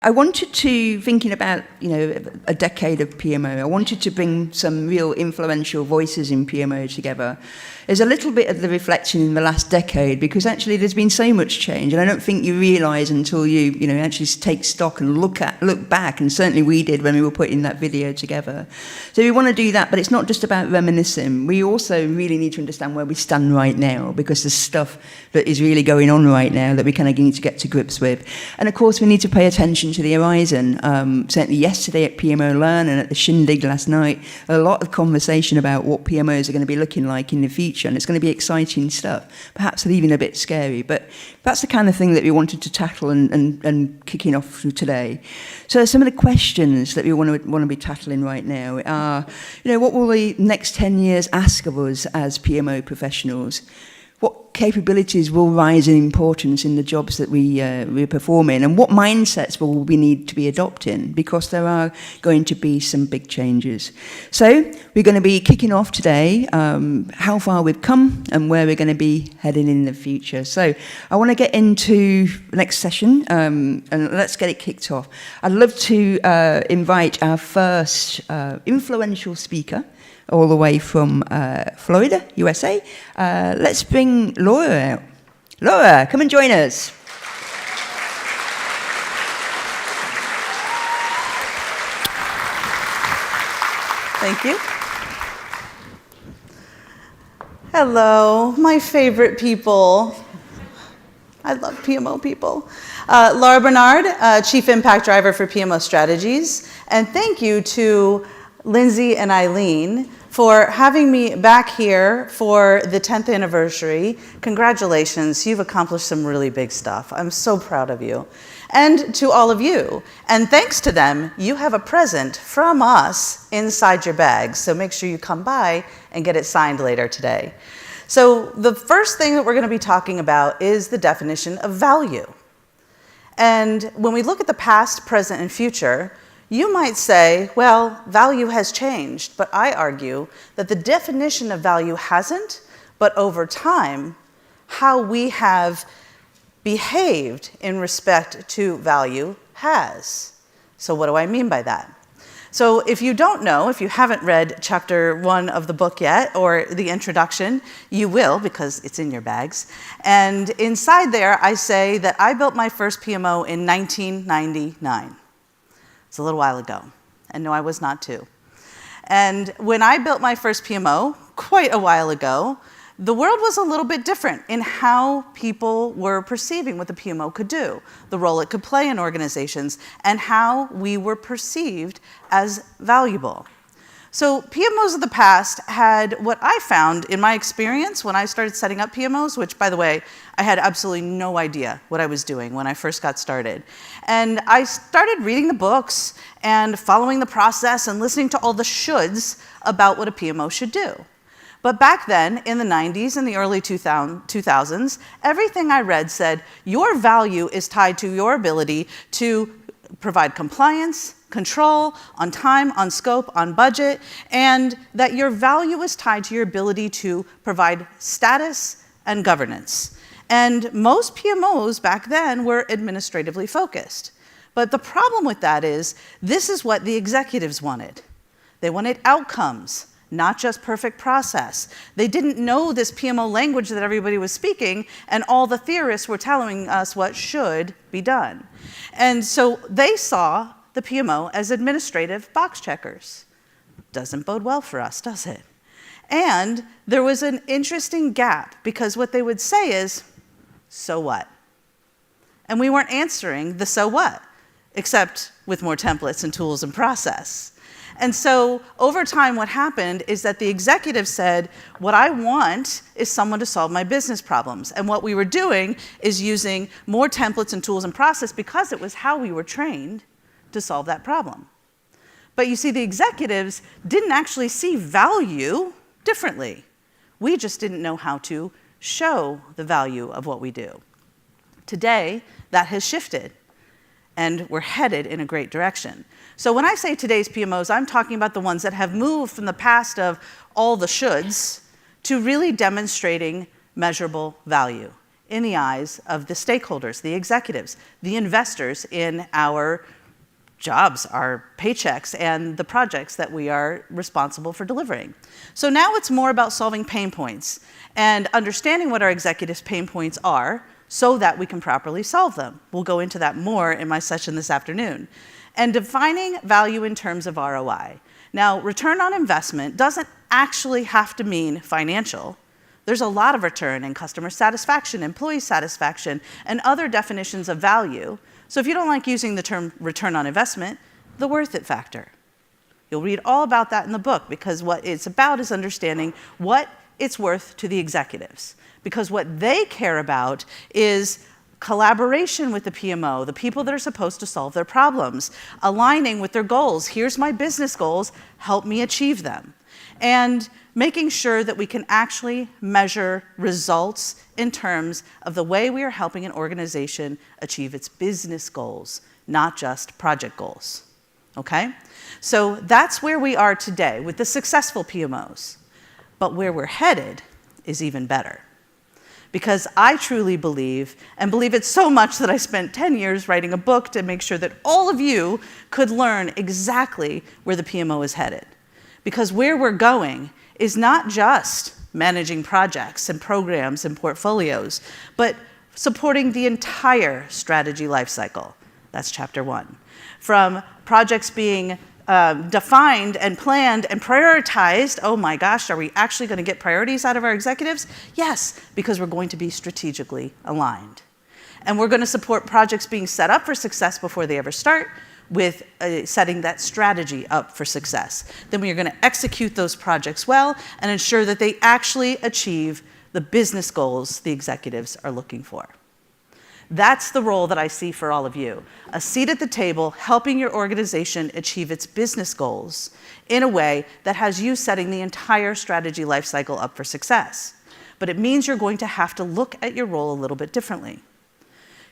I wanted to, thinking about, a decade of PMO, I wanted to bring some real influential voices in PMO together. There's a little bit of the reflection in the last decade, because actually there's been so much change, and I don't think you realise until you, actually take stock and look back, and certainly we did when we were putting that video together. So we want to do that, but it's not just about reminiscing. We also really need to understand where we stand right now, because there's stuff that is really going on right now that we kind of need to get to grips with. And of course we need to pay attention to the horizon. Certainly yesterday at PMO Learn and at the Shindig last night, a lot of conversation about what PMOs are going to be looking like in the future, and it's going to be exciting stuff, perhaps even a bit scary, but that's the kind of thing that we wanted to tackle and kicking off today. So some of the questions that we want to be tackling right now are, what will the next 10 years ask of us as PMO professionals? What capabilities will rise in importance in the jobs that we're performing, and what mindsets will we need to be adopting, because there are going to be some big changes. So we're going to be kicking off today how far we've come and where we're going to be heading in the future. So I want to get into the next session, and let's get it kicked off. I'd love to invite our first influential speaker, all the way from Florida, USA. Let's bring Laura out. Laura, come and join us. Thank you. Hello, my favorite people. I love PMO people. Laura Barnard, Chief Impact Driver for PMO Strategies. And thank you to Lindsay and Eileen for having me back here for the 10th anniversary. Congratulations, you've accomplished some really big stuff. I'm so proud of you. And to all of you. And thanks to them, you have a present from us inside your bags. So make sure you come by and get it signed later today. So the first thing that we're going to be talking about is the definition of value. And when we look at the past, present, and future, you might say, well, value has changed, but I argue that the definition of value hasn't, but over time, how we have behaved in respect to value has. So what do I mean by that? So if you don't know, if you haven't read chapter 1 of the book yet, or the introduction, you will, because it's in your bags. And inside there, I say that I built my first PMO in 1999. It's a little while ago. And no, I was not two. And when I built my first PMO, quite a while ago, the world was a little bit different in how people were perceiving what the PMO could do, the role it could play in organizations, and how we were perceived as valuable. So PMOs of the past had what I found in my experience when I started setting up PMOs, which, by the way, I had absolutely no idea what I was doing when I first got started. And I started reading the books and following the process and listening to all the shoulds about what a PMO should do. But back then, in the 90s and the early 2000s, everything I read said, your value is tied to your ability to provide compliance, control, on time, on scope, on budget, and that your value is tied to your ability to provide status and governance. And most PMOs back then were administratively focused. But the problem with that is, this is what the executives wanted. They wanted outcomes, not just perfect process. They didn't know this PMO language that everybody was speaking, and all the theorists were telling us what should be done. And so they saw the PMO as administrative box checkers. Doesn't bode well for us, does it? And there was an interesting gap, because what they would say is, so what? And we weren't answering the so what, except with more templates and tools and process. And so over time, what happened is that the executive said, what I want is someone to solve my business problems. And what we were doing is using more templates and tools and process, because it was how we were trained to solve that problem. But you see, the executives didn't actually see value differently. We just didn't know how to show the value of what we do. Today, that has shifted, and we're headed in a great direction. So when I say today's PMOs, I'm talking about the ones that have moved from the past of all the shoulds to really demonstrating measurable value in the eyes of the stakeholders, the executives, the investors in our jobs, our paychecks, and the projects that we are responsible for delivering. So now it's more about solving pain points and understanding what our executives' pain points are so that we can properly solve them. We'll go into that more in my session this afternoon. And defining value in terms of ROI. Now, return on investment doesn't actually have to mean financial. There's a lot of return in customer satisfaction, employee satisfaction, and other definitions of value. So if you don't like using the term return on investment, the worth it factor. You'll read all about that in the book, because what it's about is understanding what it's worth to the executives. Because what they care about is collaboration with the PMO, the people that are supposed to solve their problems, aligning with their goals. Here's my business goals, help me achieve them. And making sure that we can actually measure results in terms of the way we are helping an organization achieve its business goals, not just project goals. Okay? So that's where we are today with the successful PMOs. But where we're headed is even better. Because I truly believe, and believe it so much that I spent 10 years writing a book to make sure that all of you could learn exactly where the PMO is headed. Because where we're going is not just managing projects and programs and portfolios, but supporting the entire strategy lifecycle. That's chapter 1. From projects being defined and planned and prioritized. Oh my gosh, are we actually going to get priorities out of our executives? Yes, because we're going to be strategically aligned. And we're going to support projects being set up for success before they ever start, with setting that strategy up for success. Then we are going to execute those projects well and ensure that they actually achieve the business goals the executives are looking for. That's the role that I see for all of you. A seat at the table, helping your organization achieve its business goals in a way that has you setting the entire strategy lifecycle up for success. But it means you're going to have to look at your role a little bit differently.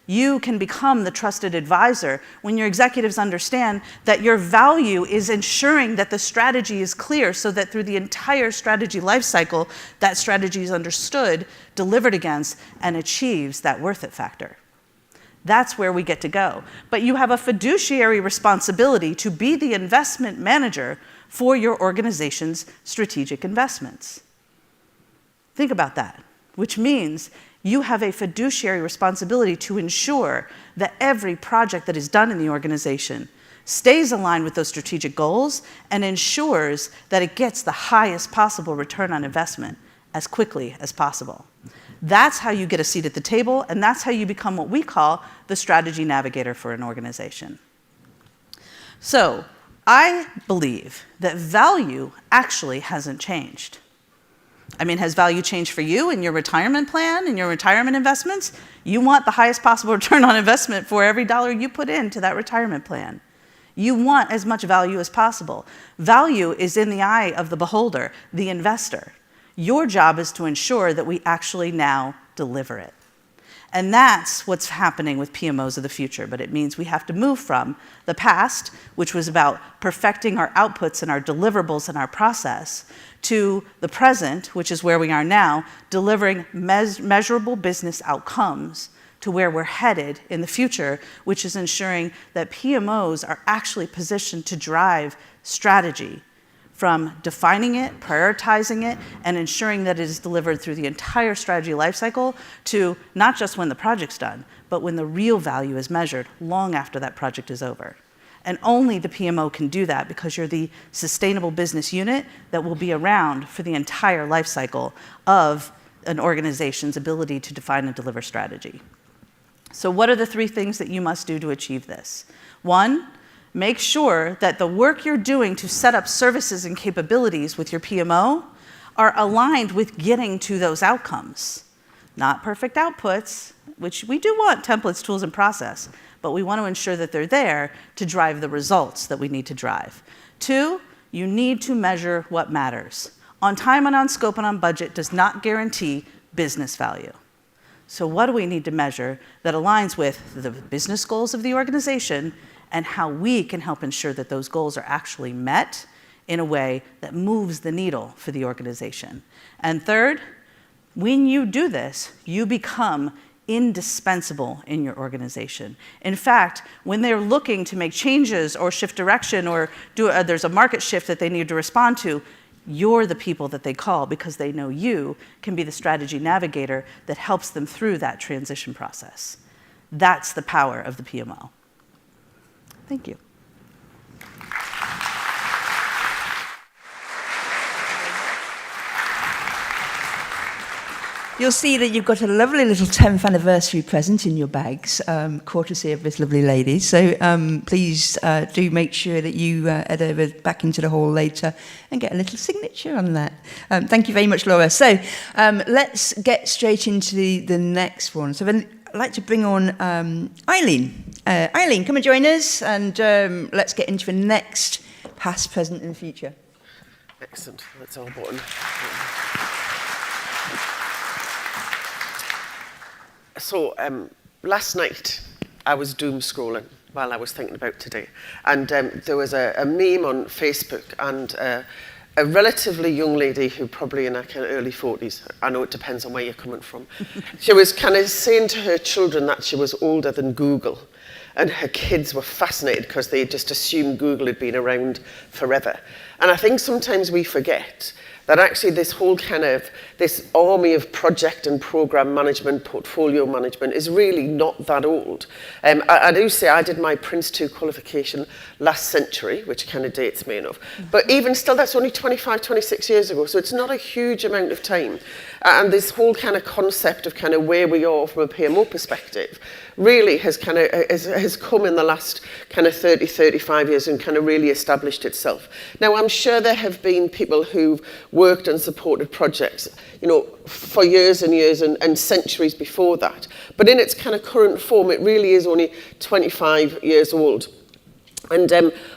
You can become the trusted advisor when your executives understand that your value is ensuring that the strategy is clear, so that through the entire strategy lifecycle, that strategy is understood, delivered against, and achieves that worth it factor. That's where we get to go. But you have a fiduciary responsibility to be the investment manager for your organization's strategic investments. Think about that, which means you have a fiduciary responsibility to ensure that every project that is done in the organization stays aligned with those strategic goals and ensures that it gets the highest possible return on investment as quickly as possible. That's how you get a seat at the table, and that's how you become what we call the strategy navigator for an organization. So, I believe that value actually hasn't changed. I mean, has value changed for you in your retirement plan, in your retirement investments? You want the highest possible return on investment for every dollar you put into that retirement plan. You want as much value as possible. Value is in the eye of the beholder, the investor. Your job is to ensure that we actually now deliver it. And that's what's happening with PMOs of the future, but it means we have to move from the past, which was about perfecting our outputs and our deliverables and our process, to the present, which is where we are now, delivering measurable business outcomes to where we're headed in the future, which is ensuring that PMOs are actually positioned to drive strategy, from defining it, prioritizing it, and ensuring that it is delivered through the entire strategy lifecycle, to not just when the project's done, but when the real value is measured long after that project is over. And only the PMO can do that, because you're the sustainable business unit that will be around for the entire lifecycle of an organization's ability to define and deliver strategy. So what are the 3 things that you must do to achieve this? 1, make sure that the work you're doing to set up services and capabilities with your PMO are aligned with getting to those outcomes. Not perfect outputs, which we do want templates, tools, and process, but we want to ensure that they're there to drive the results that we need to drive. 2, you need to measure what matters. On time and on scope and on budget does not guarantee business value. So what do we need to measure that aligns with the business goals of the organization and how we can help ensure that those goals are actually met in a way that moves the needle for the organization? And 3rd, when you do this, you become indispensable in your organization. In fact, when they're looking to make changes or shift direction or there's a market shift that they need to respond to, you're the people that they call because they know you can be the strategy navigator that helps them through that transition process. That's the power of the PMO. Thank you. You'll see that you've got a lovely little 10th anniversary present in your bags, courtesy of this lovely lady. So please do make sure that you head over back into the hall later and get a little signature on that. Thank you very much, Laura. So let's get straight into the next one. So then I'd like to bring on Eileen. Eileen, come and join us, and let's get into the next past, present, and future. Excellent. That's our button. So last night I was doom scrolling while I was thinking about today, and there was a meme on Facebook, and a relatively young lady who probably in her kind of early 40s, I know it depends on where you're coming from, she was kind of saying to her children that she was older than Google, and her kids were fascinated because they just assumed Google had been around forever. And I think sometimes we forget that actually this whole kind of, this army of project and program management, portfolio management is really not that old. I do say I did my Prince 2 qualification last century, which kind of dates me enough. But even still, that's only 25, 26 years ago, so it's not a huge amount of time. And this whole kind of concept of kind of where we are from a PMO perspective really has kind of has come in the last kind of 30, 35 years and kind of really established itself. Now, I'm sure there have been people who've worked and supported projects, you know, for years and years and centuries before that. But in its kind of current form, it really is only 25 years old. And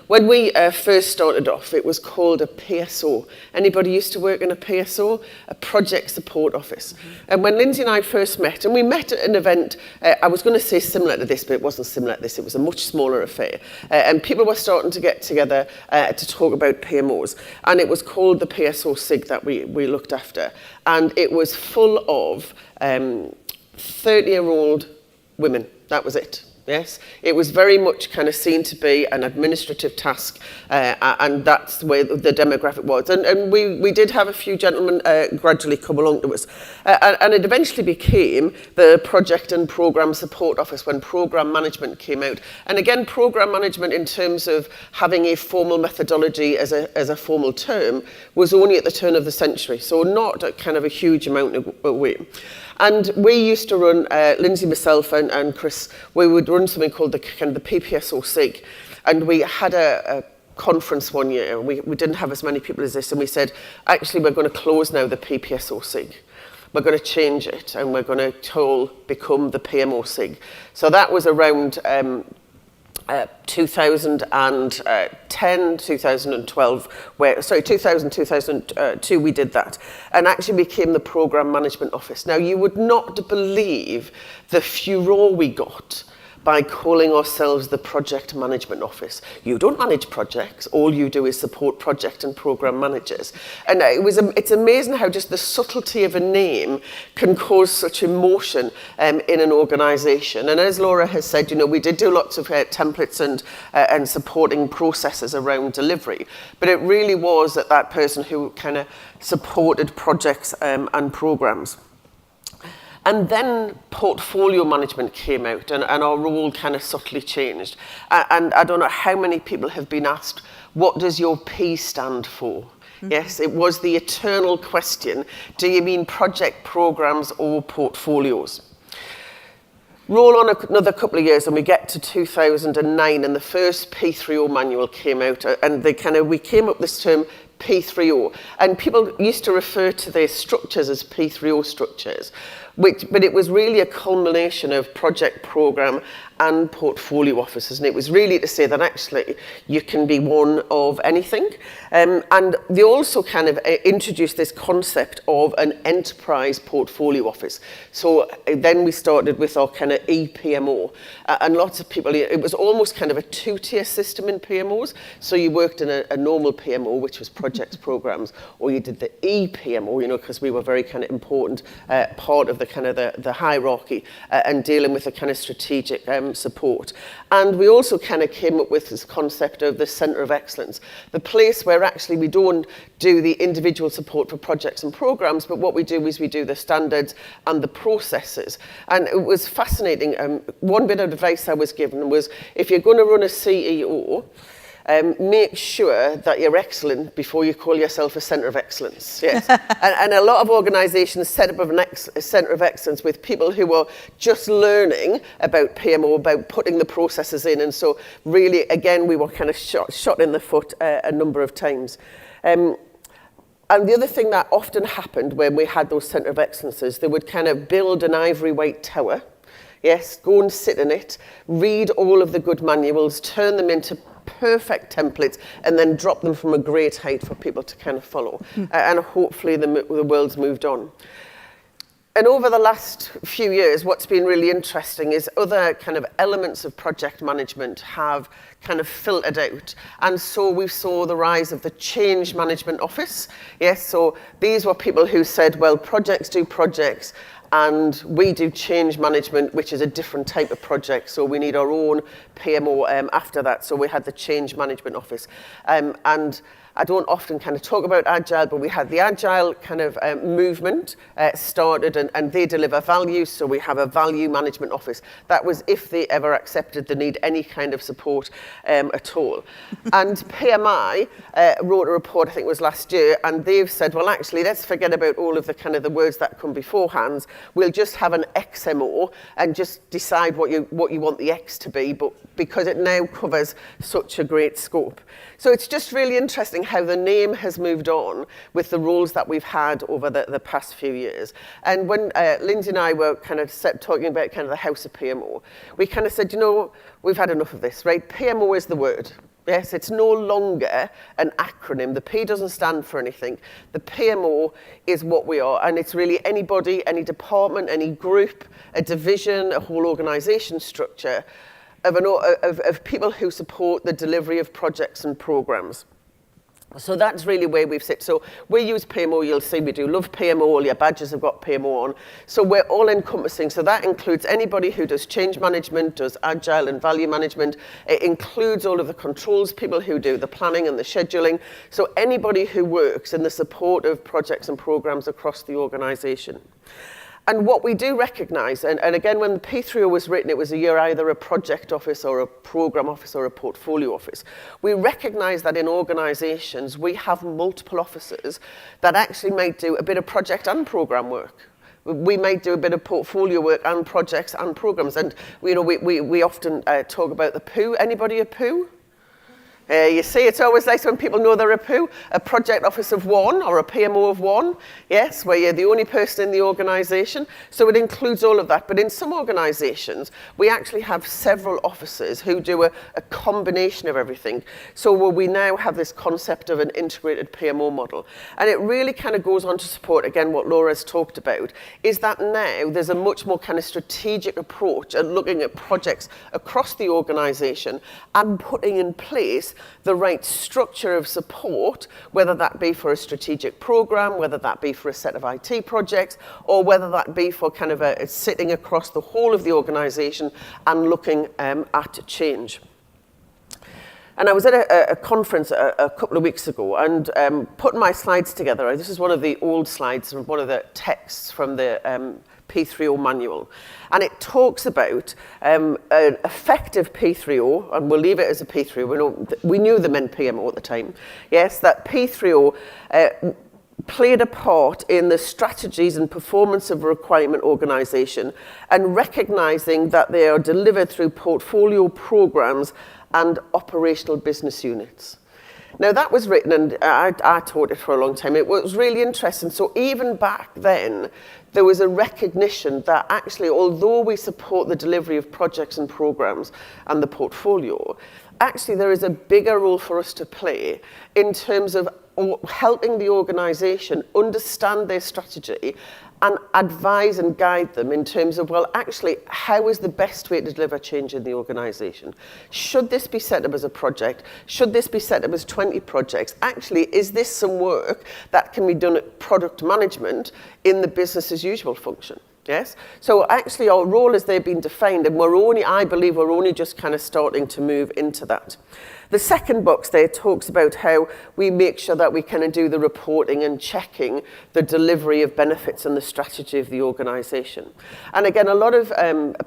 when we first started off, it was called a PSO. Anybody used to work in a PSO? A project support office. And when Lindsay and I first met, and we met at an event, I was going to say similar to this, but it wasn't similar to this. It was a much smaller affair. And people were starting to get together to talk about PMOs. And it was called the PSO SIG that we looked after. And it was full of 30-year-old women. That was it. Yes, it was very much kind of seen to be an administrative task, and that's where the demographic was. And we did have a few gentlemen gradually come along to us. And it eventually became the Project and Programme Support Office when Programme Management came out. And again, Programme Management in terms of having a formal methodology as a formal term was only at the turn of the century, so not a kind of a huge amount away. And we used to run, Lindsay, myself, and Chris, we would run something called the PPSO SIG. And we had a conference one year. We didn't have as many people as this. And we said, actually, we're going to close now the PPSO SIG. We're going to change it. And we're going to all become the PMO SIG. So that was around 2010, 2012, 2002 we did that, and actually became the Programme Management Office. Now, you would not believe the furore we got by calling ourselves the Project Management Office. You don't manage projects, all you do is support project and program managers. And it's amazing how just the subtlety of a name can cause such emotion in an organisation. And as Laura has said, you know, we did do lots of templates and supporting processes around delivery, but it really was that person who kind of supported projects and programs. And then portfolio management came out, and our role kind of subtly changed. And I don't know how many people have been asked, what does your P stand for? Mm-hmm. Yes, it was the eternal question. Do you mean project programs or portfolios? Roll on another couple of years and we get to 2009 and the first P3O manual came out, and we came up with this term P3O, and people used to refer to their structures as P3O structures, but it was really a culmination of project, program and portfolio officers. And it was really to say that actually you can be one of anything. And they also kind of introduced this concept of an enterprise portfolio office. So then we started with our kind of ePMO. And lots of people, it was almost kind of a two-tier system in PMOs. So you worked in a normal PMO, which was projects, programs, or you did the ePMO, because we were very kind of important part of the kind of the hierarchy and dealing with the kind of strategic support. And we also kind of came up with this concept of the centre of excellence, the place where actually we don't do the individual support for projects and programs, but what we do is we do the standards and the processes. And it was fascinating. One bit of advice I was given was, if you're going to run a CEO, make sure that you're excellent before you call yourself a centre of excellence. Yes. and a lot of organisations set up a centre of excellence with people who are just learning about PMO, about putting the processes in. And so really, again, we were kind of shot in the foot a number of times. And the other thing that often happened when we had those centre of excellences, they would kind of build an ivory white tower. Yes, go and sit in it, read all of the good manuals, turn them into perfect templates, and then drop them from a great height for people to kind of follow. And hopefully the world's moved on. And over the last few years, what's been really interesting is other kind of elements of project management have kind of filtered out. And so we saw the rise of the change management office. Yes, so these were people who said, well, projects do projects, and we do change management, which is a different type of project. So we need our own PMO after that. So we had the change management office. And I don't often kind of talk about Agile, but we had the Agile kind of movement started, and they deliver value. So we have a value management office. That was if they ever accepted the need any kind of support at all. And PMI wrote a report, I think it was last year, and they've said, well, actually, let's forget about all of the kind of the words that come beforehand. We'll just have an XMO and just decide what you want the X to be, but because it now covers such a great scope. So it's just really interesting how the name has moved on with the roles that we've had over the past few years. And when Lindsay and I were kind of talking about kind of the house of PMO, we kind of said, we've had enough of this, right? PMO is the word. Yes, it's no longer an acronym. The P doesn't stand for anything. The PMO is what we are, and it's really anybody, any department, any group, a division, a whole organisation structure of people who support the delivery of projects and programs. So that's really where we've sit. So we use PMO, you'll see we do love PMO, all your badges have got PMO on. So we're all encompassing. So that includes anybody who does change management, does agile and value management. It includes all of the controls people who do the planning and the scheduling. So anybody who works in the support of projects and programs across the organization. And what we do recognise, and again, when the P3O was written, it was either a project office or a programme office or a portfolio office. We recognise that in organisations, we have multiple officers that actually might do a bit of project and programme work. We might do a bit of portfolio work and projects and programmes. And we often talk about the POO. Anybody a POO? You see, it's always nice when people know they're a POO, a project office of one or a PMO of one, yes, where you're the only person in the organisation. So it includes all of that. But in some organisations, we actually have several officers who do a combination of everything. So we now have this concept of an integrated PMO model. And it really kind of goes on to support, again, what Laura's talked about, is that now there's a much more kind of strategic approach at looking at projects across the organisation and putting in place the right structure of support, whether that be for a strategic program, whether that be for a set of IT projects, or whether that be for kind of a sitting across the whole of the organization and looking at change. And I was at a conference a couple of weeks ago and putting my slides together. This is one of the old slides from one of the texts from the P3O manual. And it talks about an effective P3O, and we'll leave it as a P3O. We knew them in PMO at the time. Yes, that P3O played a part in the strategies and performance of a requirement organisation and recognising that they are delivered through portfolio programmes and operational business units. Now that was written, and I taught it for a long time. It was really interesting. So even back then, there was a recognition that actually, although we support the delivery of projects and programs and the portfolio, actually there is a bigger role for us to play in terms of helping the organisation understand their strategy and advise and guide them in terms of, well, actually, how is the best way to deliver change in the organisation? Should this be set up as a project? Should this be set up as 20 projects? Actually, is this some work that can be done at product management in the business as usual function? Yes? So actually our role as they've been defined, and I believe we're only just kind of starting to move into that. The second box there talks about how we make sure that we kind of do the reporting and checking the delivery of benefits and the strategy of the organisation. And again, a lot of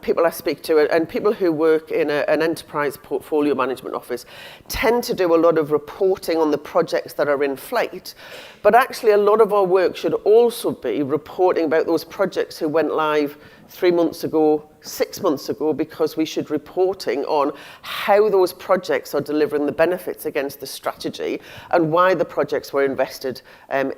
people I speak to and people who work in an enterprise portfolio management office tend to do a lot of reporting on the projects that are in flight, but actually a lot of our work should also be reporting about those projects who went live 3 months ago, 6 months ago, because we should reporting on how those projects are delivering the benefits against the strategy and why the projects were invested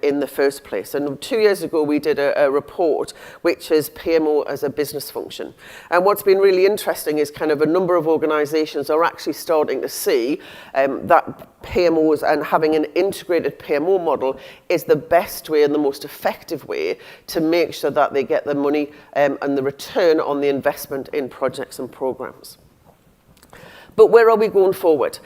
in the first place. And 2 years ago, we did a report, which is PMO as a business function. And what's been really interesting is kind of a number of organizations are actually starting to see that PMOs and having an integrated PMO model is the best way and the most effective way to make sure that they get the money and the return on the investment in projects and programs. But where are we going forward?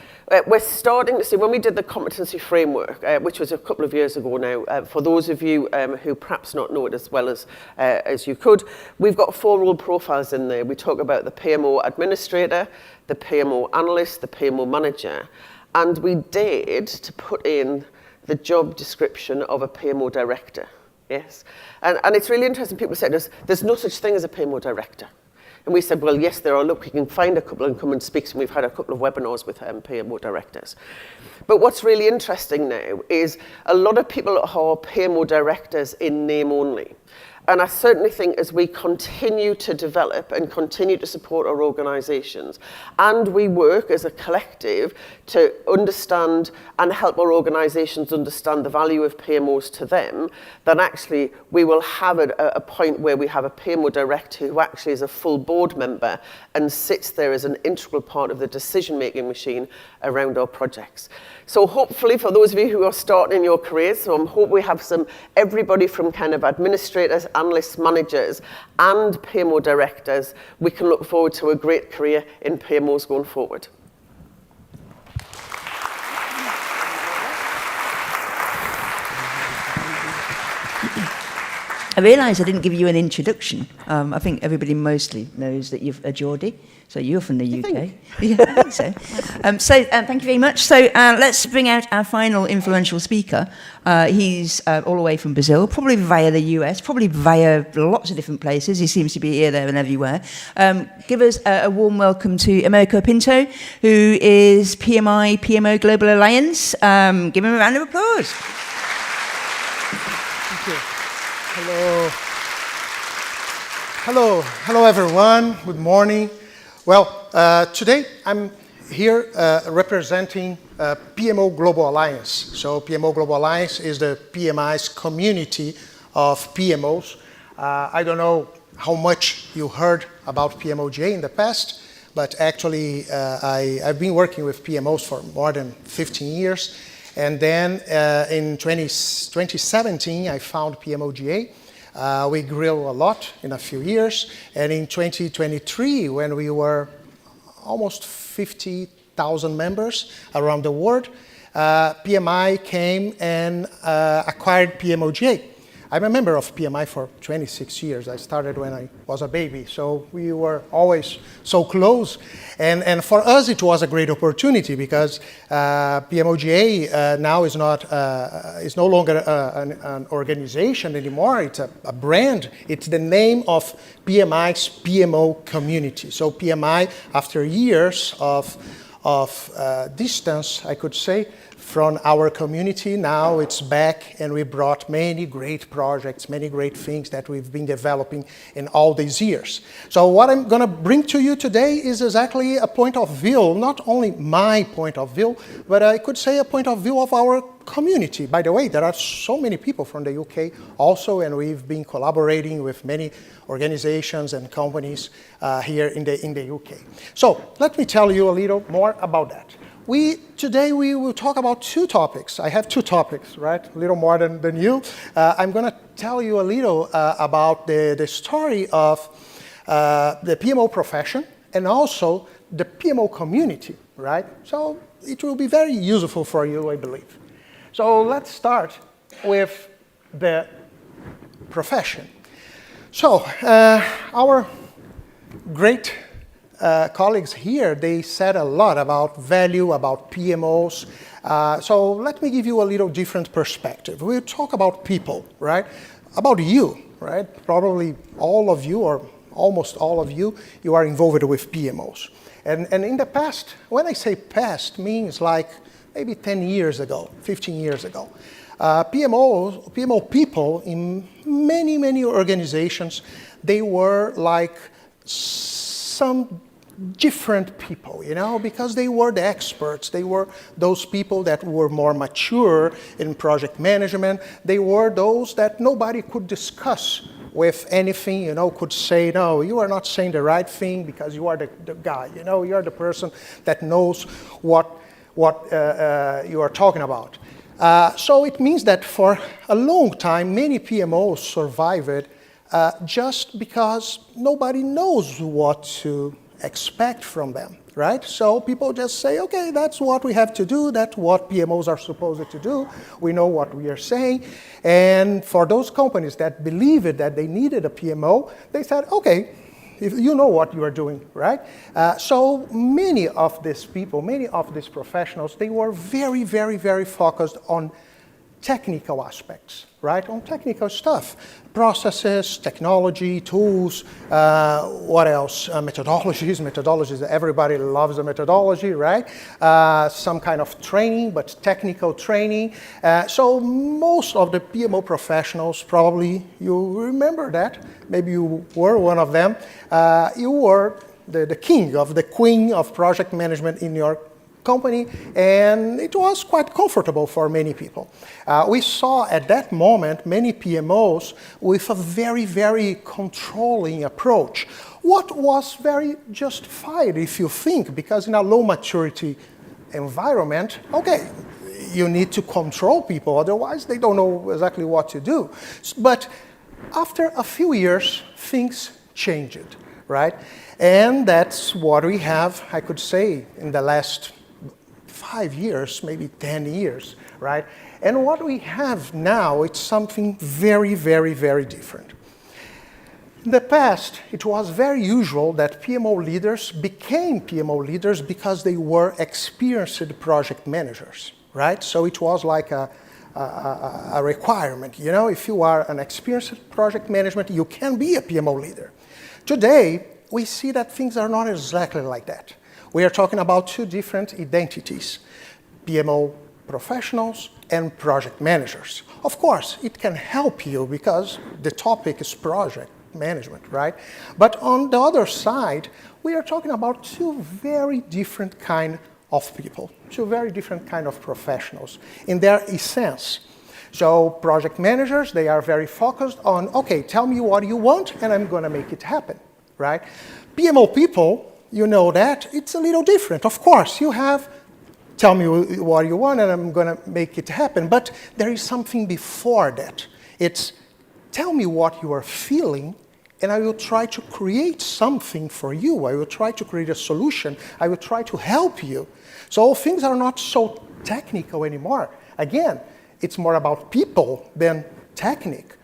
We're starting to see, when we did the competency framework, which was a couple of years ago now, for those of you who perhaps not know it as well as you could, we've got 4 role profiles in there. We talk about the PMO administrator, the PMO analyst, the PMO manager, and we dared to put in the job description of a PMO director. Yes, and it's really interesting. People said there's no such thing as a PMO director. And we said, well, yes, there are. Look, we can find a couple and come and speak. And we've had a couple of webinars with PMO directors. But what's really interesting now is a lot of people are PMO directors in name only. And I certainly think as we continue to develop and continue to support our organisations, and we work as a collective to understand and help our organisations understand the value of PMOs to them, then actually we will have a point where we have a PMO director who actually is a full board member and sits there as an integral part of the decision-making machine around our projects. So hopefully for those of you who are starting in your careers, so I hope we have everybody from kind of administrators, analysts, managers, and PMO directors, we can look forward to a great career in PMOs going forward. I realise I didn't give you an introduction. I think everybody mostly knows that you're a Geordie, so you're from the UK. Yeah, I think so. Thank you very much. So let's bring out our final influential speaker. He's all the way from Brazil, probably via the US, probably via lots of different places. He seems to be here, there, and everywhere. Give us a warm welcome to Americo Pinto, who is PMO Global Alliance. Give him a round of applause. Thank you. Hello everyone, good morning. Well, today I'm here representing PMO Global Alliance. So PMO Global Alliance is the PMI's community of PMOs. I don't know how much you heard about PMOGA in the past, but actually I've been working with PMOs for more than 15 years. And then in 2017, I found PMOGA. We grew a lot in a few years. And in 2023, when we were almost 50,000 members around the world, PMI came and acquired PMOGA. I'm a member of PMI for 26 years. I started when I was a baby, so we were always so close. And for us, it was a great opportunity because PMOGA now is no longer an organization anymore. It's a brand. It's the name of PMI's PMO community. So PMI, after years of distance, I could say, from our community, now it's back, and we brought many great projects, many great things that we've been developing in all these years. So what I'm going to bring to you today is exactly a point of view, not only my point of view, but I could say a point of view of our community. By the way, there are so many people from the UK also, and we've been collaborating with many organizations and companies here in the UK. So let me tell you a little more about that. Today we will talk about two topics. I have two topics, right? A little more than you. I'm going to tell you a little about the story of the PMO profession and also the PMO community, right? So it will be very useful for you, I believe. So let's start with the profession. So our great colleagues here, they said a lot about value, about PMOs. So let me give you a little different perspective. We'll talk about people, right? About you, right? Probably all of you, or almost all of you, you are involved with PMOs. And in the past, when I say past, means like maybe 10 years ago, 15 years ago. PMO people in many organizations, they were like some different people, you know, because they were the experts. They were those people that were more mature in project management. They were those that nobody could discuss with anything, you know, could say, no, you are not saying the right thing because you are the guy, you know, you are the person that knows what you are talking about. So it means that for a long time, many PMOs survived just because nobody knows what to expect from them, right? So people just say, okay, that's what we have to do. That's what PMOs are supposed to do. We know what we are saying. And for those companies that believed that they needed a PMO, they said, okay, if you know what you are doing, right? So many of these people, many of these professionals, they were very focused on technical aspects, right? On technical stuff, processes, technology, tools, what else? Methodologies, everybody loves a methodology, right? Some kind of training, but technical training. So most of the PMO professionals, probably you remember that, maybe you were one of them, you were the king of the queen of project management in your company, and it was quite comfortable for many people. We saw at that moment many PMOs with a very controlling approach. What was very justified, if you think, because in a low maturity environment, okay, you need to control people, otherwise they don't know exactly what to do. But after a few years, things changed, right? And that's what we have, I could say, in the last 5 years, maybe 10 years, right? And what we have now, it's something very different. In the past, it was very usual that PMO leaders became PMO leaders because they were experienced project managers, right? So it was like a requirement. You know, if you are an experienced project management, you can be a PMO leader. Today, we see that things are not exactly like that. We are talking about two different identities, PMO professionals and project managers. Of course, it can help you because the topic is project management, right? But on the other side, we are talking about two very different kind of people, two very different kind of professionals in their essence. So project managers, they are very focused on, okay, tell me what you want and I'm going to make it happen, right? PMO people, you know that it's a little different. Of course, you have, tell me what you want and I'm going to make it happen. But there is something before that. It's, tell me what you are feeling and I will try to create something for you. I will try to create a solution. I will try to help you. So things are not so technical anymore. Again, it's more about people than technique.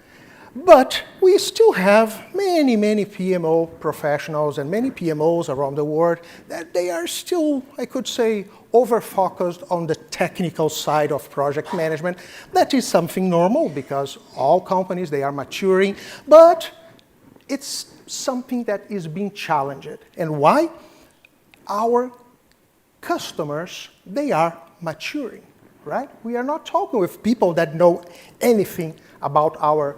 But we still have many PMO professionals and many PMOs around the world that they are still, I could say, over-focused on the technical side of project management. That is something normal because all companies, they are maturing, but it's something that is being challenged. And why? Our customers, they are maturing, right? We are not talking with people that know anything about our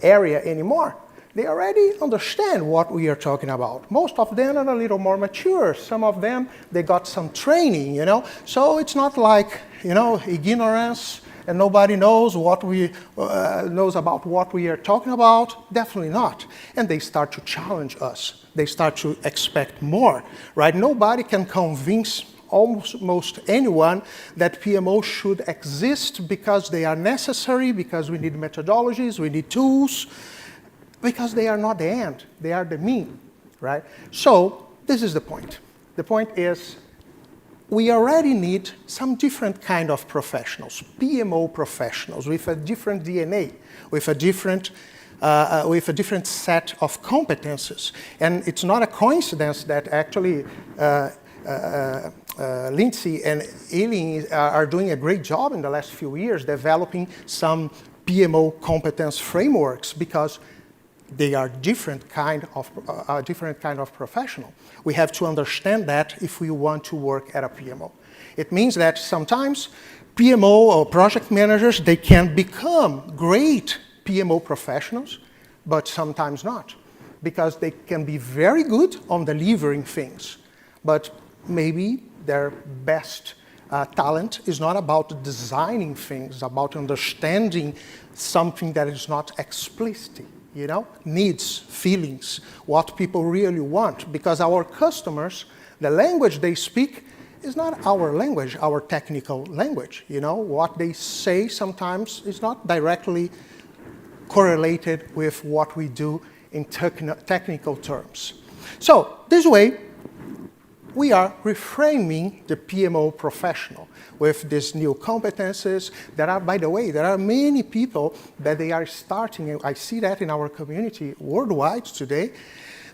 area anymore. They already understand what we are talking about. Most of them are a little more mature. Some of them, they got some training, you know. So it's not like, you know, ignorance and nobody knows what we knows about what we are talking about? Definitely not. And they start to challenge us. They start to expect more, right? Nobody can convince almost anyone that PMO should exist because they are necessary, because we need methodologies, we need tools, because they are not the end, they are the mean, right? So this is the point. The point is we already need some different kind of professionals, PMO professionals with a different DNA, with a different set of competences. And it's not a coincidence that actually Lindsay and Eileen are doing a great job in the last few years developing some PMO competence frameworks because they are different kind of professional. We have to understand that if we want to work at a PMO. It means that sometimes PMO or project managers, they can become great PMO professionals, but sometimes not, because they can be very good on delivering things, but maybe their best talent is not about designing things, about understanding something that is not explicit, you know, needs, feelings, what people really want, because our customers, the language they speak is not our language, our technical language, you know, what they say sometimes is not directly correlated with what we do in technical terms. So this way, we are reframing the PMO professional with these new competences. There are, by the way, there are many people that they are starting, I see that in our community worldwide today,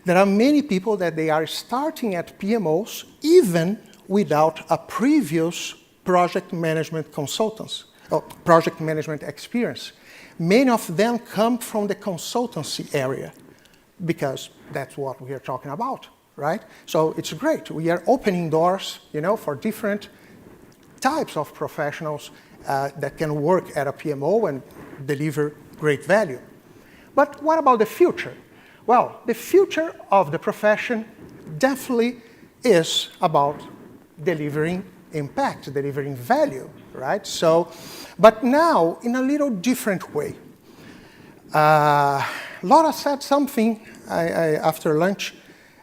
there are many people that they are starting at PMOs even without a previous project management consultants, or project management experience. Many of them come from the consultancy area because that's what we are talking about. Right? So it's great. We are opening doors, you know, for different types of professionals that can work at a PMO and deliver great value. But what about the future? Well, the future of the profession definitely is about delivering impact, delivering value, right? So, but now in a little different way. Laura said something after lunch.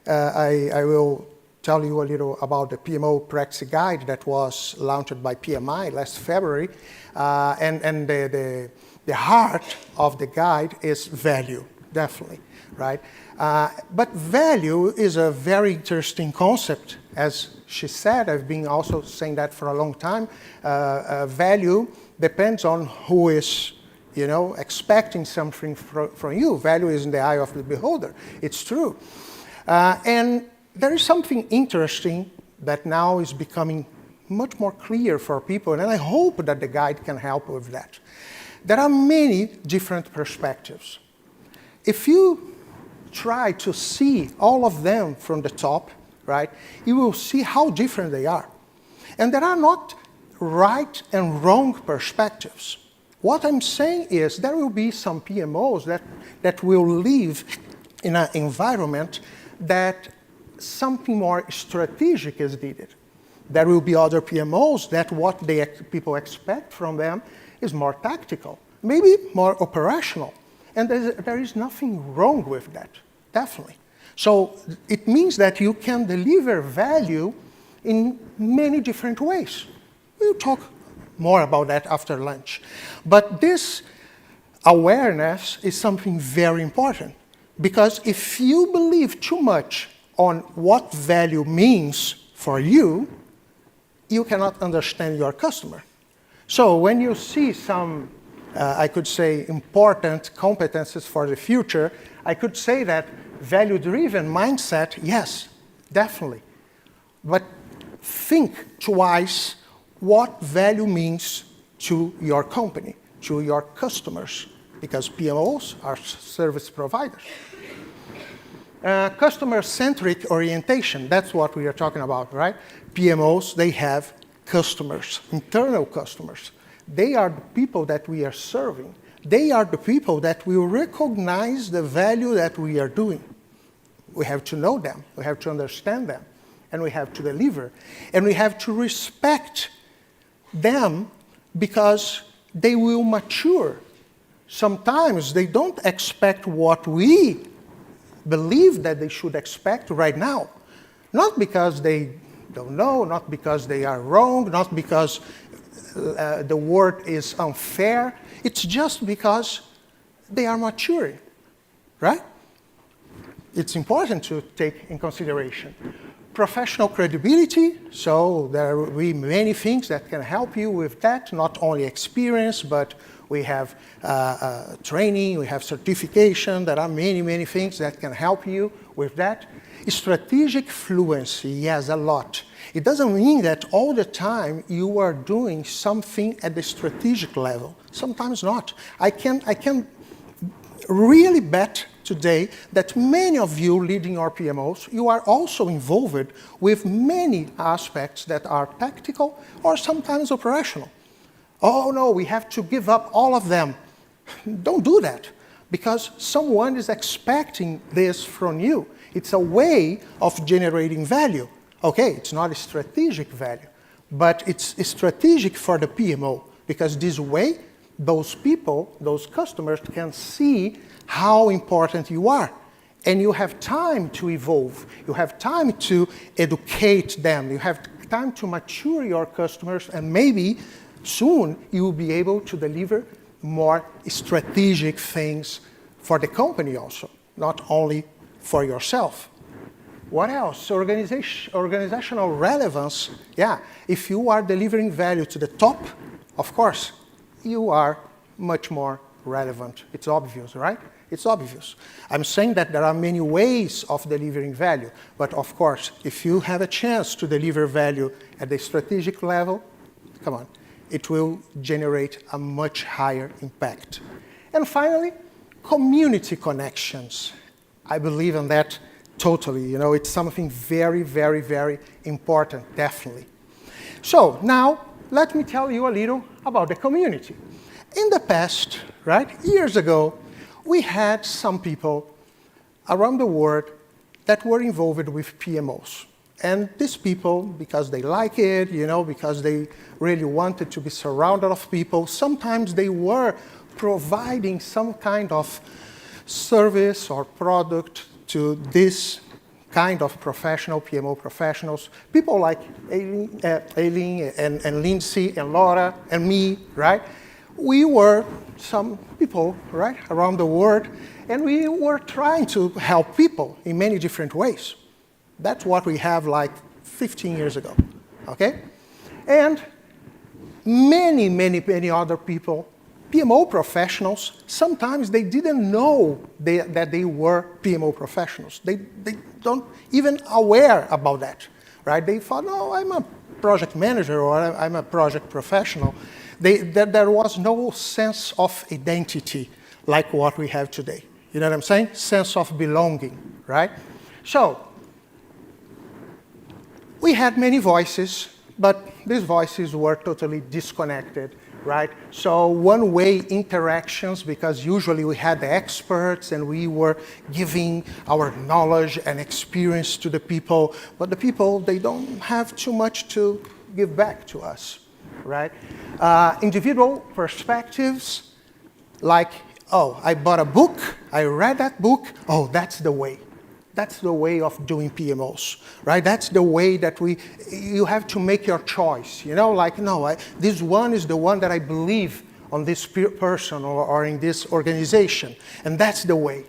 I will tell you a little about the PMO Practice Guide that was launched by PMI last February. And the heart of the guide is value, definitely, right? But value is a very interesting concept. As she said, I've been also saying that for a long time. Value depends on who is, you know, expecting something from you. Value is in the eye of the beholder. It's true. And there is something interesting that now is becoming much more clear for people, and I hope that the guide can help with that. There are many different perspectives. If you try to see all of them from the top, right, you will see how different they are. And there are not right and wrong perspectives. What I'm saying is there will be some PMOs that will live in an environment that something more strategic is needed. There will be other PMOs that what people expect from them is more tactical, maybe more operational. And there is nothing wrong with that, definitely. So it means that you can deliver value in many different ways. We'll talk more about that after lunch. But this awareness is something very important. Because if you believe too much on what value means for you, you cannot understand your customer. So when you see some, I could say, important competences for the future, I could say that value-driven mindset, yes, definitely. But think twice what value means to your company, to your customers, because PMOs are service providers. Customer-centric orientation, that's what we are talking about, right? PMOs, they have customers, internal customers. They are the people that we are serving. They are the people that will recognize the value that we are doing. We have to know them, we have to understand them, and we have to deliver. And we have to respect them because they will mature. Sometimes they don't expect what we believe that they should expect right now. Not because they don't know, not because they are wrong, not because the world is unfair. It's just because they are maturing, right? It's important to take in consideration. Professional credibility, so there will be many things that can help you with that, not only experience, but we have training, we have certification, there are many, many things that can help you with that. Strategic fluency, yes, a lot. It doesn't mean that all the time you are doing something at the strategic level. Sometimes not. I can really bet today that many of you leading our PMOs, you are also involved with many aspects that are tactical or sometimes operational. Oh no, we have to give up all of them. Don't do that, because someone is expecting this from you. It's a way of generating value. Okay, it's not a strategic value, but it's strategic for the PMO, because this way, those people, those customers can see how important you are. And you have time to evolve. You have time to educate them. You have time to mature your customers, and maybe soon you will be able to deliver more strategic things for the company also, not only for yourself. What else? Organizational relevance. Yeah, if you are delivering value to the top, of course, you are much more relevant. It's obvious, right? It's obvious. I'm saying that there are many ways of delivering value, but of course, if you have a chance to deliver value at the strategic level, come on, it will generate a much higher impact. And finally, community connections. I believe in that totally. You know, it's something very, very, very important, definitely. So now, let me tell you a little about the community. In the past, right, years ago, we had some people around the world that were involved with PMOs. And these people, because they like it, you know, because they really wanted to be surrounded of people, sometimes they were providing some kind of service or product to this kind of professional, PMO professionals. People like Eileen and Lindsay and Laura and me, right? We were some people, right, around the world, and we were trying to help people in many different ways. That's what we have like 15 years ago, okay? And many, many, many other people, PMO professionals, sometimes they didn't know that they were PMO professionals. They don't even aware about that, right? They thought, no, I'm a project manager or I'm a project professional. There was no sense of identity like what we have today. You know what I'm saying? Sense of belonging, right? So, we had many voices, but these voices were totally disconnected, right? So one-way interactions, because usually we had the experts and we were giving our knowledge and experience to the people, but the people, they don't have too much to give back to us, right? Individual perspectives, like, oh, I bought a book, I read that book, oh, that's the way. That's the way of doing PMOs, right? That's the way that you have to make your choice, you know, like, no, this one is the one that I believe on this person or in this organization, and that's the way.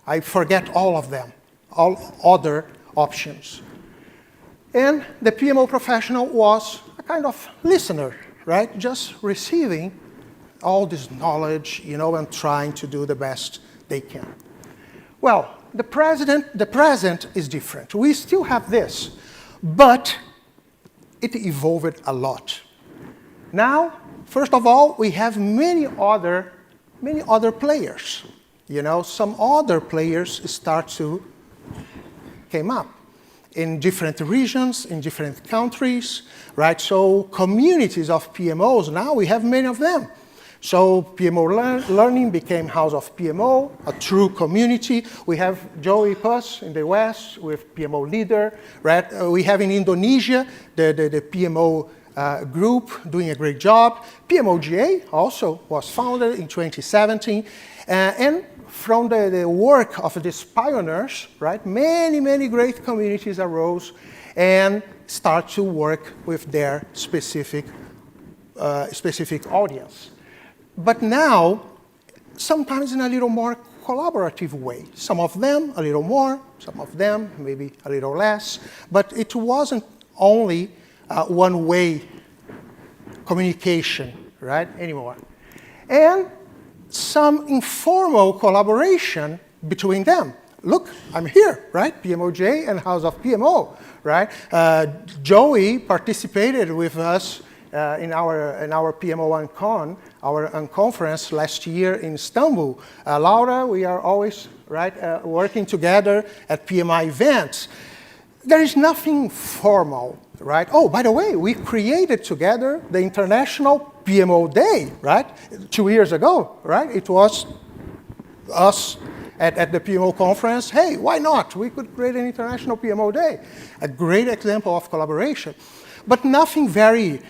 I forget all of them, all other options. And the PMO professional was a kind of listener, right? Just receiving all this knowledge, you know, and trying to do the best they can. Well, the present is different. We still have this, but it evolved a lot. Now, first of all, we have many other players. You know, some other players start to came up in different regions, in different countries, right? So communities of PMOs, now we have many of them. So PMO Learning became House of PMO, a true community. We have Joey Puss in the West with PMO Leader, right? We have in Indonesia the PMO group doing a great job. PMOGA also was founded in 2017. And from the work of these pioneers, right, many great communities arose and start to work with their specific audience. But now, sometimes in a little more collaborative way. Some of them a little more, some of them maybe a little less, but it wasn't only one-way communication, right, anymore. And some informal collaboration between them. Look, I'm here, right? PMOJ and House of PMO, right? Joey participated with us in our PMO Con, our conference last year in Istanbul. Laura, we are always working together at PMI events. There is nothing formal, right? Oh, by the way, we created together the International PMO Day, right? 2 years ago, right? It was us at the PMO Conference. Hey, why not? We could create an International PMO Day. A great example of collaboration. But nothing very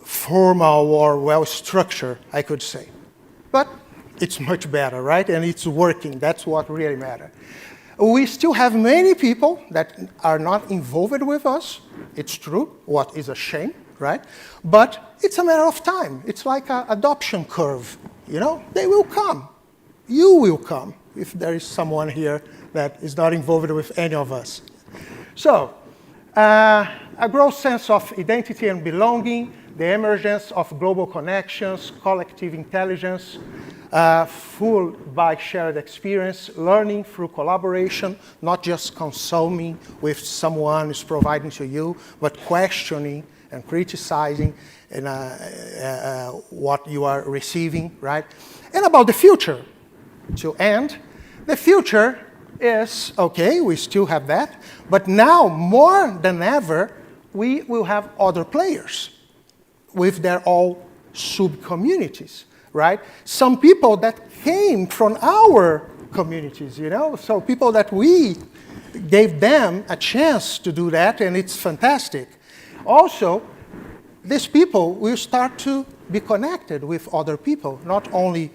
formal or well-structured, I could say. But it's much better, right? And it's working. That's what really matters. We still have many people that are not involved with us. It's true, what is a shame, right? But it's a matter of time. It's like an adoption curve, you know? They will come. You will come if there is someone here that is not involved with any of us. So, a growth sense of identity and belonging, the emergence of global connections, collective intelligence, fueled by shared experience, learning through collaboration, not just consuming with someone who's providing to you, but questioning and criticizing what you are receiving, right? And about the future, to end, the future is, okay, we still have that, but now more than ever, we will have other players with their all sub-communities, right? Some people that came from our communities, you know? So people that we gave them a chance to do that, and it's fantastic. Also, these people will start to be connected with other people, not only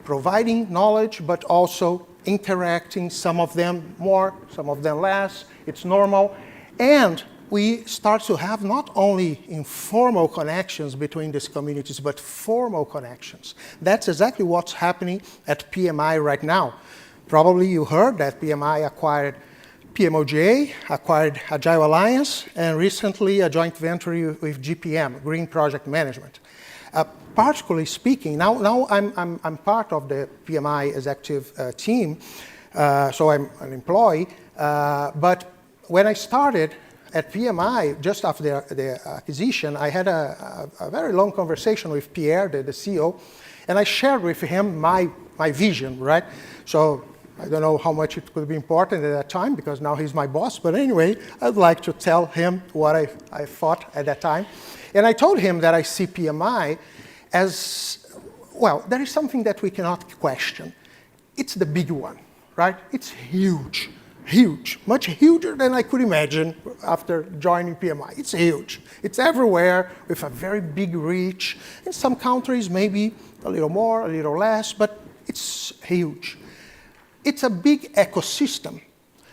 providing knowledge, but also interacting, some of them more, some of them less. It's normal. And we start to have not only informal connections between these communities, but formal connections. That's exactly what's happening at PMI right now. Probably you heard that PMI acquired PMOGA, acquired Agile Alliance, and recently a joint venture with GPM, Green Project Management. Particularly speaking, now I'm part of the PMI executive team, so I'm an employee, but when I started at PMI, just after the acquisition, I had a very long conversation with Pierre, the CEO, and I shared with him my vision, right? So I don't know how much it could be important at that time, because now he's my boss, but anyway, I'd like to tell him what I thought at that time. And I told him that I see PMI as, well, there is something that we cannot question. It's the big one, right? It's huge. Huge, much huger than I could imagine after joining PMI. It's huge. It's everywhere with a very big reach. In some countries, maybe a little more, a little less, but it's huge. It's a big ecosystem.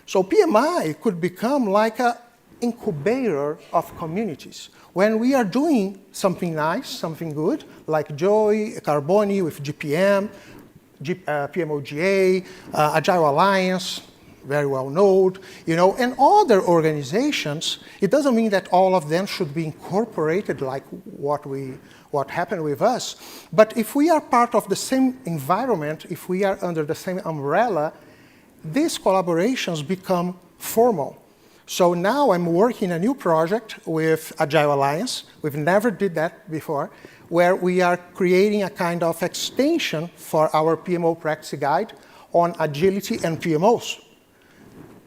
So PMI could become like an incubator of communities. When we are doing something nice, something good, like Joey, Carboni with GPM, PMOGA, Agile Alliance, very well known, you know, and other organizations, it doesn't mean that all of them should be incorporated like what happened with us. But if we are part of the same environment, if we are under the same umbrella, these collaborations become formal. So now I'm working a new project with Agile Alliance. We've never did that before, where we are creating a kind of extension for our PMO practice guide on agility and PMOs.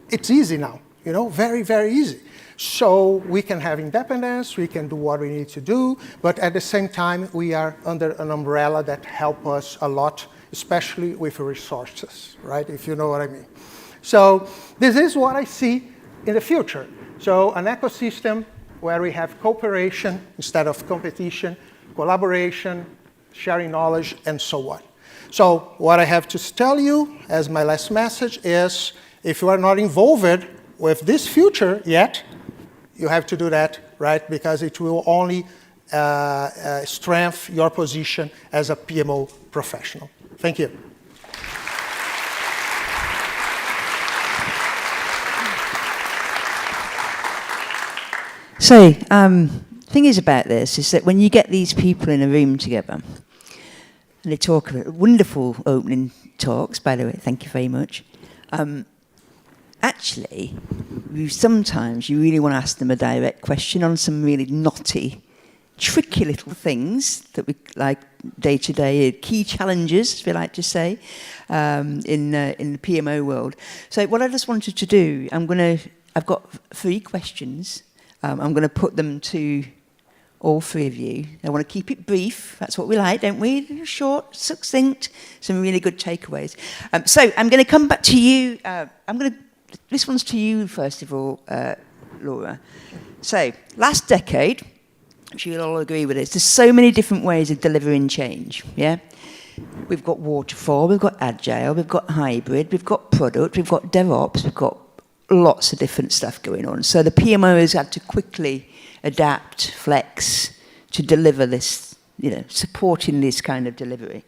It's easy now, you know, very, very easy. So we can have independence, we can do what we need to do, but at the same time, we are under an umbrella that helps us a lot, especially with resources, right, if you know what I mean. So this is what I see in the future. So an ecosystem where we have cooperation instead of competition, collaboration, sharing knowledge, and so on. So what I have to tell you as my last message is, if you are not involved with this future yet, you have to do that, right? Because it will only strengthen your position as a PMO professional. Thank you. So, thing is about this is that when you get these people in a room together, and they talk about wonderful opening talks, by the way, thank you very much. Actually, sometimes you really want to ask them a direct question on some really knotty, tricky little things that we like day to day, key challenges, as we like to say, in the PMO world. So what I just wanted to do, I've got 3 questions. I'm going to put them to all 3 of you. I want to keep it brief. That's what we like, don't we? Short, succinct, some really good takeaways. So I'm going to come back to you. This one's to you, first of all, Laura. So last decade, I'm sure you'll all agree with this, there's so many different ways of delivering change, yeah? We've got waterfall, we've got agile, we've got hybrid, we've got product, we've got DevOps, we've got lots of different stuff going on. So the PMO has had to quickly adapt, flex, to deliver this, supporting this kind of delivery.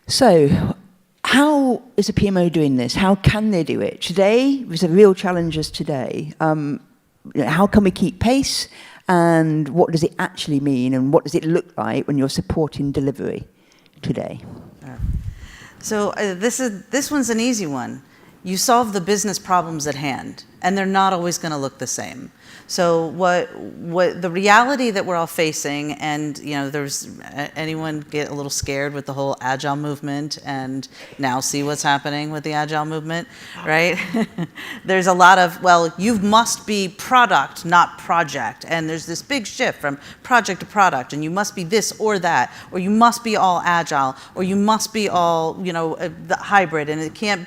So how is a PMO doing this? How can they do it? Today, there's a real challenges today. How can we keep pace? And what does it actually mean? And what does it look like when you're supporting delivery today? So this one's an easy one. You solve the business problems at hand, and they're not always going to look the same. So what the reality that we're all facing, and there's anyone get a little scared with the whole agile movement, and now see what's happening with the agile movement, right? There's a lot of, well, you must be product, not project, and there's this big shift from project to product, and you must be this or that, or you must be all agile, or you must be all the hybrid, and it can't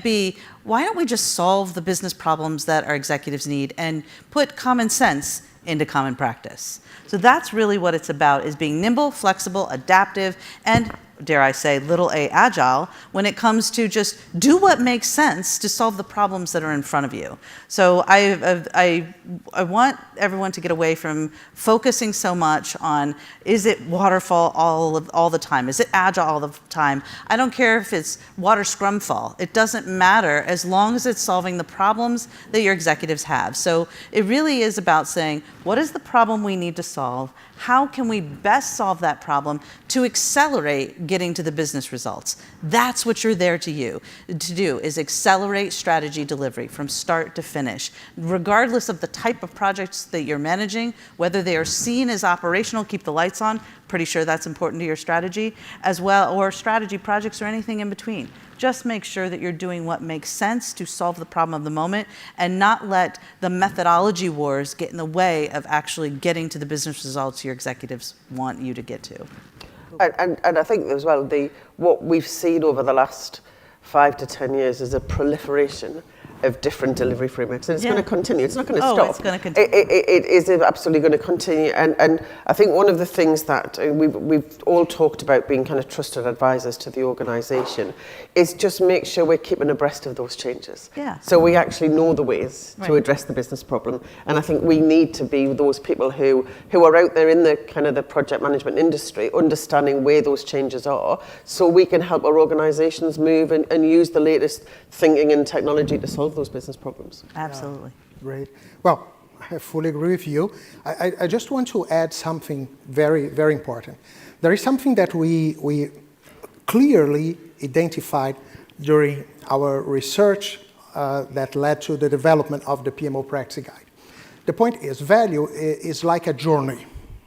be. Why don't we just solve the business problems that our executives need and put common sense into common practice? So that's really what it's about, is being nimble, flexible, adaptive, and, dare I say, little a agile when it comes to just do what makes sense to solve the problems that are in front of you. So I want everyone to get away from focusing so much on, is it waterfall all the time? Is it agile all the time? I don't care if it's water scrumfall. It doesn't matter as long as it's solving the problems that your executives have. So it really is about saying, what is the problem we need to solve? How can we best solve that problem to accelerate getting to the business results? That's what you're there to do, is accelerate strategy delivery from start to finish. Regardless of the type of projects that you're managing, whether they are seen as operational, keep the lights on, pretty sure that's important to your strategy, as well, or strategy projects or anything in between. Just make sure that you're doing what makes sense to solve the problem of the moment and not let the methodology wars get in the way of actually getting to the business results your executives want you to get to. And I think as well, what we've seen over the last 5 to 10 years is a proliferation of different delivery frameworks. And it's going to continue. It's not going to stop. It's going to continue. It is absolutely going to continue. And I think one of the things that we've all talked about being kind of trusted advisors to the organisation is just make sure we're keeping abreast of those changes. Yeah. So we actually know the ways to address the business problem. And I think we need to be those people who are out there in the kind of the project management industry, understanding where those changes are, so we can help our organisations move and use the latest thinking and technology to solve those business problems. Absolutely. Great. Well, I fully agree with you. I just want to add something very, very important. There is something that we clearly identified during our research that led to the development of the PMO Practice Guide. The point is, value is like a journey,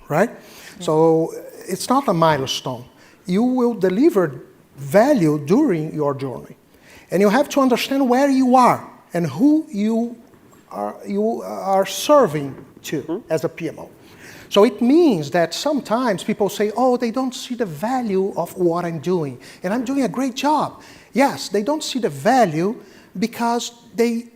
right? Yeah. So it's not a milestone. You will deliver value during your journey. And you have to understand where you are and who you are serving to as a PMO. So it means that sometimes people say, oh, they don't see the value of what I'm doing, and I'm doing a great job. Yes, they don't see the value because they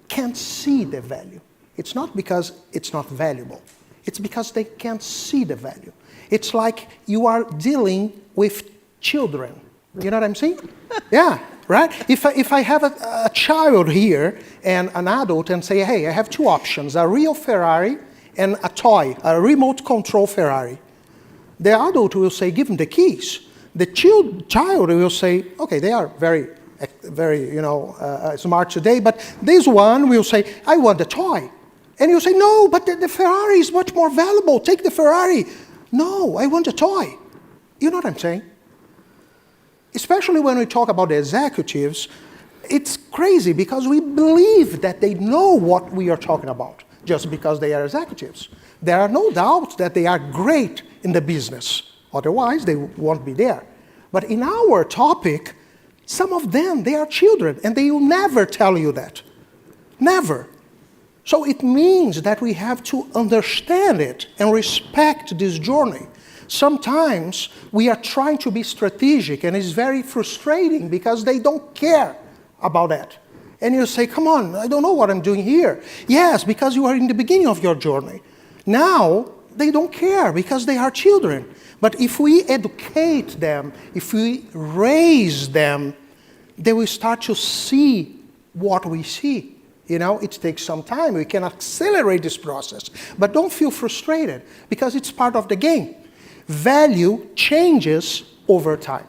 can't see the value. It's not because it's not valuable. It's because they can't see the value. It's like you are dealing with children. You know what I'm saying? Yeah, right? If I have a child here and an adult and say, hey, I have two options, a real Ferrari and a toy, a remote control Ferrari. The adult will say, give them the keys. The child will say, okay, they are very smart today, but this one will say, I want the toy. And you say, no, but the Ferrari is much more valuable. Take the Ferrari. No, I want a toy. You know what I'm saying? Especially when we talk about the executives, it's crazy because we believe that they know what we are talking about just because they are executives. There are no doubts that they are great in the business. Otherwise, they won't be there. But in our topic, some of them, they are children, and they will never tell you that. Never. So it means that we have to understand it and respect this journey. Sometimes we are trying to be strategic, and it's very frustrating because they don't care about that. And you say, come on, I don't know what I'm doing here. Yes, because you are in the beginning of your journey. Now, they don't care because they are children. But if we educate them, if we raise them, they will start to see what we see. You know, it takes some time. We can accelerate this process. But don't feel frustrated because it's part of the game. Value changes over time.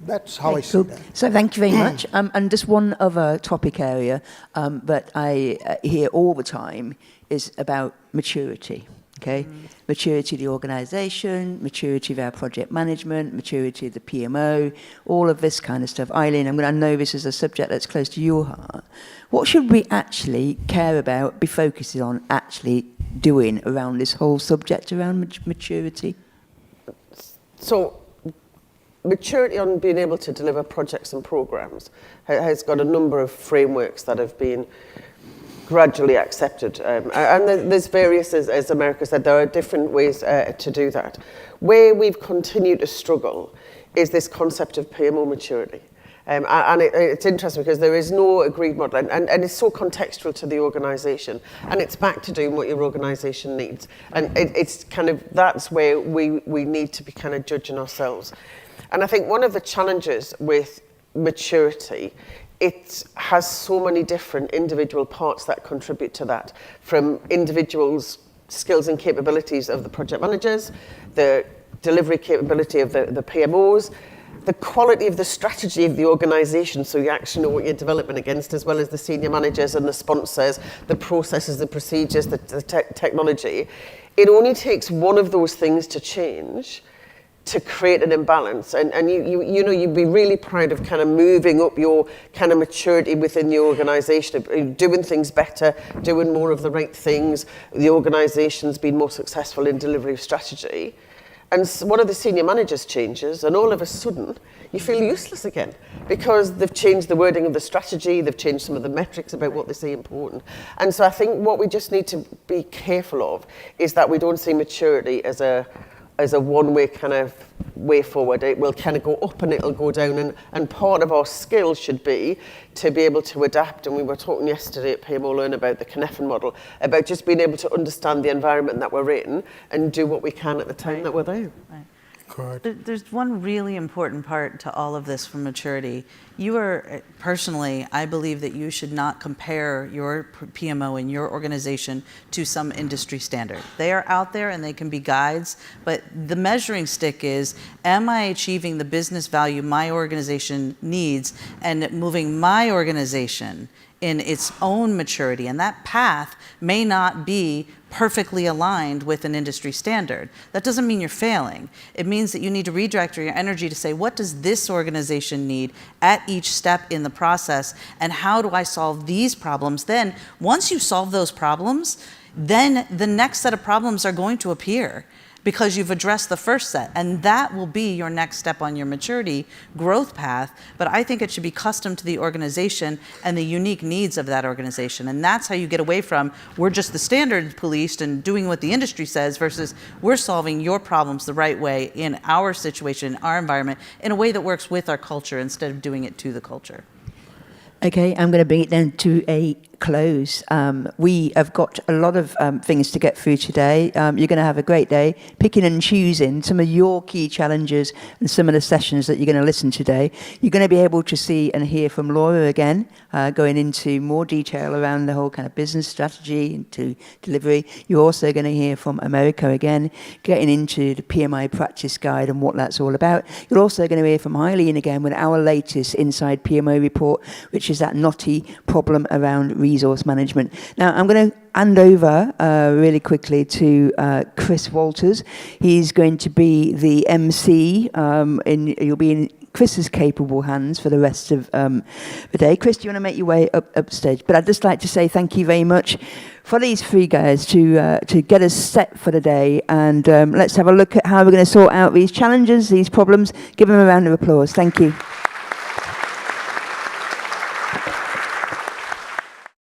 That's how I see that. So thank you very much. And just one other topic area that I hear all the time is about maturity. Okay, maturity of the organisation, maturity of our project management, maturity of the PMO, all of this kind of stuff. Eileen, I know this is a subject that's close to your heart. What should we actually care about, be focusing on actually doing around this whole subject around maturity? So, maturity on being able to deliver projects and programs has got a number of frameworks that have been gradually accepted. And there's various, as Americo said, there are different ways to do that. Where we've continued to struggle is this concept of PMO maturity. And it's interesting because there is no agreed model, and it's so contextual to the organisation, and it's back to doing what your organisation needs. And it's kind of, that's where we need to be kind of judging ourselves. And I think one of the challenges with maturity, it has so many different individual parts that contribute to that, from individuals' skills and capabilities of the project managers, the delivery capability of the PMOs, the quality of the strategy of the organisation, so you actually know what you're developing against, as well as the senior managers and the sponsors, the processes, the procedures, the technology. It only takes one of those things to change to create an imbalance, and you'd be really proud of kind of moving up your kind of maturity within the organisation, doing things better, doing more of the right things. The organisation's been more successful in delivery of strategy, and one of the senior managers changes, and all of a sudden you feel useless again because they've changed the wording of the strategy, they've changed some of the metrics about what they say important. And so I think what we just need to be careful of is that we don't see maturity as a one-way kind of way forward. It will kind of go up and it'll go down, and part of our skill should be to be able to adapt. And we were talking yesterday at PMO Learn about the Cynefin model, about just being able to understand the environment that we're in and do what we can at the time that we're there. Right. Correct. There's one really important part to all of this from maturity. You are, personally, I believe that you should not compare your PMO and your organization to some industry standard. They are out there and they can be guides, but the measuring stick is, am I achieving the business value my organization needs and moving my organization in its own maturity? And that path may not be perfectly aligned with an industry standard. That doesn't mean you're failing. It means that you need to redirect your energy to say, what does this organization need at each step in the process, and how do I solve these problems? Then, once you solve those problems, then the next set of problems are going to appear because you've addressed the first set, and that will be your next step on your maturity growth path. But I think it should be custom to the organization and the unique needs of that organization, and that's how you get away from, we're just the standards policed and doing what the industry says, versus we're solving your problems the right way in our situation, our environment, in a way that works with our culture instead of doing it to the culture. Okay, I'm going to bring it down to a close. We have got a lot of things to get through today. You're going to have a great day picking and choosing some of your key challenges and some of the sessions that you're going to listen today. You're going to be able to see and hear from Laura again, going into more detail around the whole kind of business strategy into delivery. You're also going to hear from Americo again, getting into the PMI practice guide and what that's all about. You're also going to hear from Eileen again with our latest Inside PMO report, which is that knotty problem around resource management. Now, I'm going to hand over really quickly to Chris Walters. He's going to be the MC. You'll be in Chris's capable hands for the rest of the day. Chris, do you want to make your way upstage? But I'd just like to say thank you very much for these three guys to get us set for the day. And let's have a look at how we're going to sort out these challenges, these problems. Give them a round of applause. Thank you.